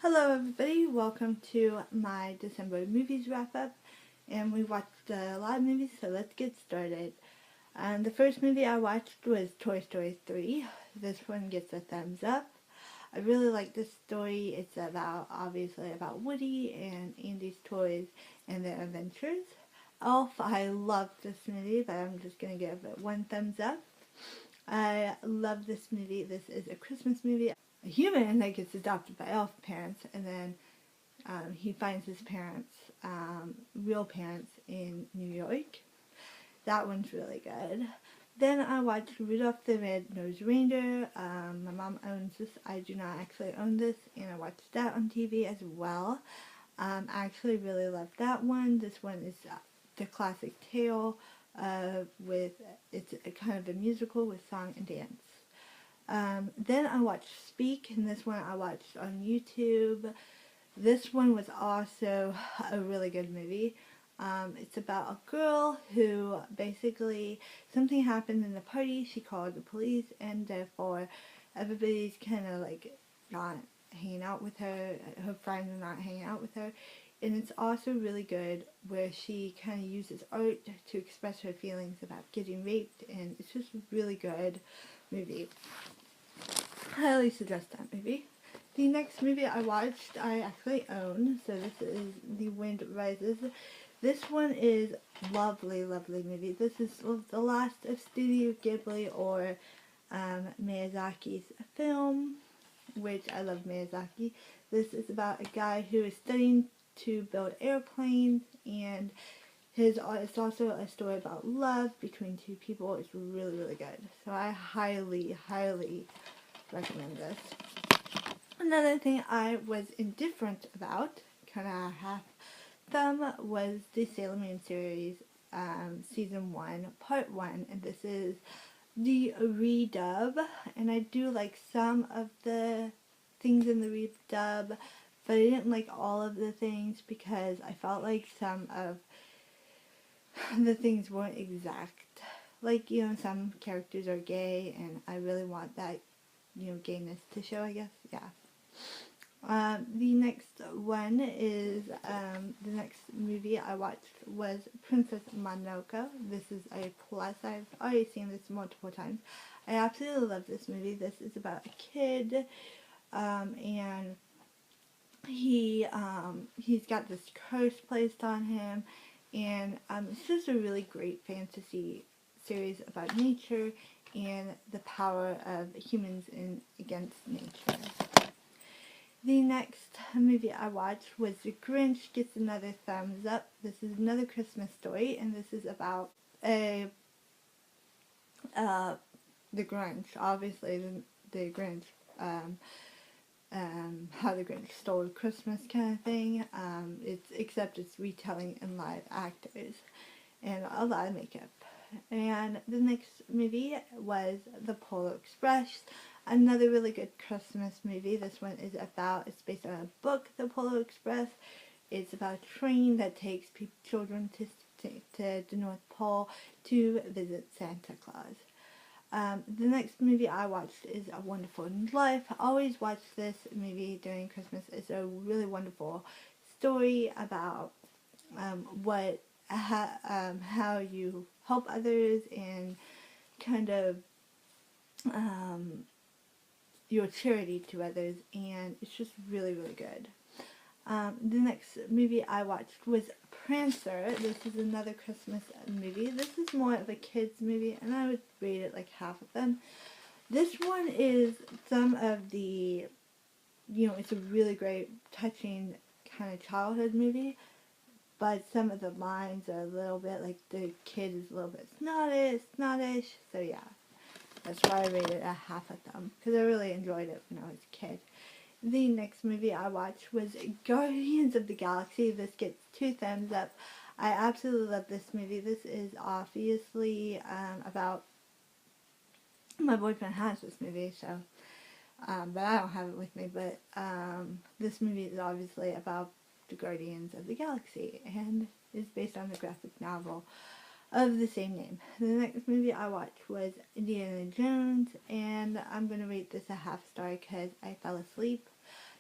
Hello everybody, welcome to my December movies wrap up, and we watched a lot of movies, so let's get started. The first movie I watched was Toy Story 3. This one gets a thumbs up. I really like this story. It's obviously about Woody and Andy's toys and their adventures. Elf, I love this movie, but I'm just going to give it one thumbs up. I love this movie. This is a Christmas movie. A human that gets adopted by elf parents, and then he finds his parents, real parents, in New York. That one's really good. Then I watched Rudolph the Red-Nosed Reindeer. My mom owns this. I do not actually own this, and I watched that on TV as well. I actually really love that one. This one is the classic tale it's a kind of a musical with song and dance. Then I watched Speak, and this one I watched on YouTube. This one was also a really good movie. It's about a girl who basically, something happened in the party, she called the police, and therefore everybody's kind of like not hanging out with her, her friends are not hanging out with her. And it's also really good where she kind of uses art to express her feelings about getting raped, and it's just a really good movie. Highly suggest that movie. The next movie I watched, I actually own, so this is The Wind Rises. This one is lovely, lovely movie. This is the last of Studio Ghibli or Miyazaki's film, which I love Miyazaki. This is about a guy who is studying to build airplanes, and it's also a story about love between two people. It's really, really good. So I highly, highly recommend this. Another thing I was indifferent about, kind of half thumb, was the Sailor Moon series, season 1, part 1, and this is the redub, and I do like some of the things in the redub, but I didn't like all of the things because I felt like some of the things weren't exact. Like, some characters are gay, and I really want that, gayness to show, I guess. Yeah. The next one is, the next movie I watched was Princess Mononoke. This is a plus. I've already seen this multiple times. I absolutely love this movie. This is about a kid, and he's got this curse placed on him, and it's just a really great fantasy series about nature and the power of humans against nature. The next movie I watched was The Grinch Gets Another Thumbs Up. This is another Christmas story, and this is about the Grinch, obviously the Grinch, how the Grinch stole Christmas kind of thing. Except it's retelling in live actors and a lot of makeup. And the next movie was The Polar Express, another really good Christmas movie. This one is it's based on a book, The Polar Express. It's about a train that takes children to the North Pole to visit Santa Claus. The next movie I watched is A Wonderful Life. I always watch this movie during Christmas. It's a really wonderful story about how you help others and kind of your charity to others, and it's just really, really good. The next movie I watched was Prancer. This is another Christmas movie. This is more of a kids movie, and I would rate it like half of them. This one is some of the, it's a really great, touching kind of childhood movie, but some of the lines are a little bit, like the kid is a little bit snottish, so yeah. That's why I rated it a half of them, because I really enjoyed it when I was a kid. The next movie I watched was Guardians of the Galaxy. This gets 2 thumbs up. I absolutely love this movie. This is obviously about, my boyfriend has this movie, so, but I don't have it with me, but this movie is obviously about the Guardians of the Galaxy, and is based on the graphic novel of the same name. The next movie I watched was Indiana Jones, and I'm going to rate this a half star because I fell asleep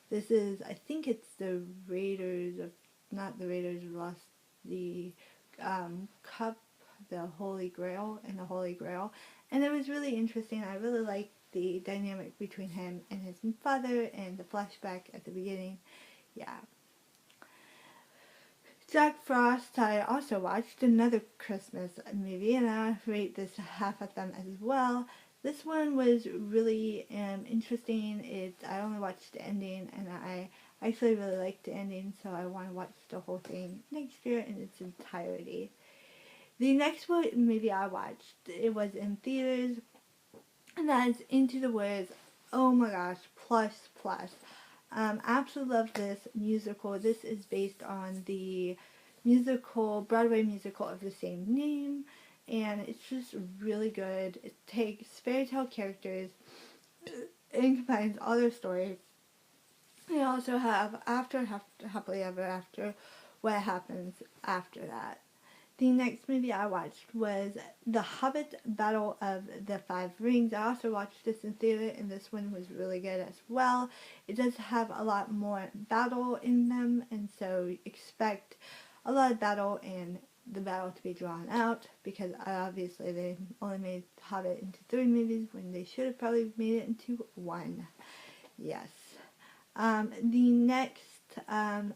This is, I think it's the Raiders of, not the Raiders lost the cup, the Holy Grail, and the Holy Grail. And it was really interesting. I really liked the dynamic between him and his father and the flashback at the beginning. Yeah. Jack Frost, I also watched another Christmas movie, and I rate this half of them as well. This one was really interesting. I only watched the ending, and I actually really liked the ending, so I want to watch the whole thing next year in its entirety. The next movie I watched, it was in theaters, and that is Into the Woods. Oh my gosh, plus plus. Absolutely love this musical. This is based on the Broadway musical of the same name, and it's just really good. It takes fairy tale characters and combines all their stories. They also have Happily Ever After, what happens after that. The next movie I watched was The Hobbit Battle of the Five Rings. I also watched this in theater, and this one was really good as well. It does have a lot more battle in them, and so expect a lot of battle and the battle to be drawn out, because obviously they only made Hobbit into 3 movies when they should have probably made it into 1. Yes. The next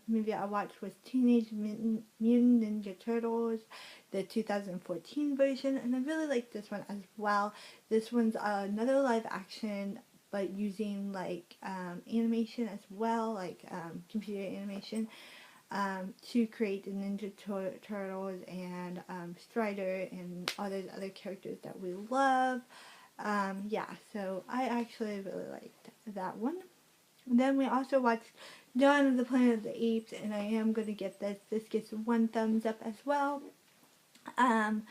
movie I watched was Teenage Mutant Ninja Turtles, the 2014 version, and I really liked this one as well. This one's another live action, but using like animation as well, like computer animation, to create the Ninja Turtles and Strider and all those other characters that we love. Yeah, so I actually really liked that one. Then we also watched Dawn of the Planet of the Apes, and I am going to get this. This gets 1 thumbs up as well. Um,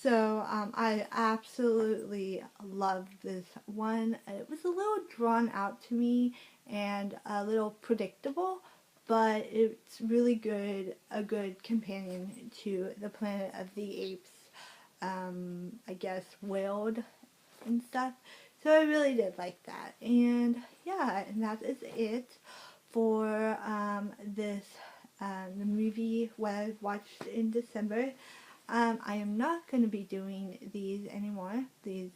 I absolutely loved this one. It was a little drawn out to me and a little predictable, but it's really good, a good companion to the Planet of the Apes, I guess, world and stuff. So I really did like that. And yeah, and that is it for this the movie what I watched in December. I am not going to be doing these anymore, these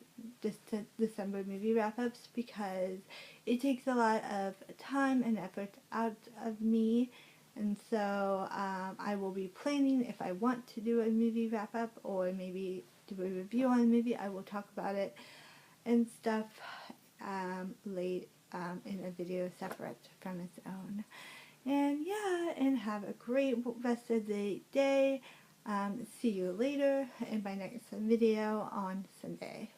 December movie wrap-ups, because it takes a lot of time and effort out of me. And so I will be planning if I want to do a movie wrap-up or maybe do a review on a movie. I will talk about it and stuff late in a video separate from its own. And yeah, and have a great rest of the day. See you later in my next video on Sunday.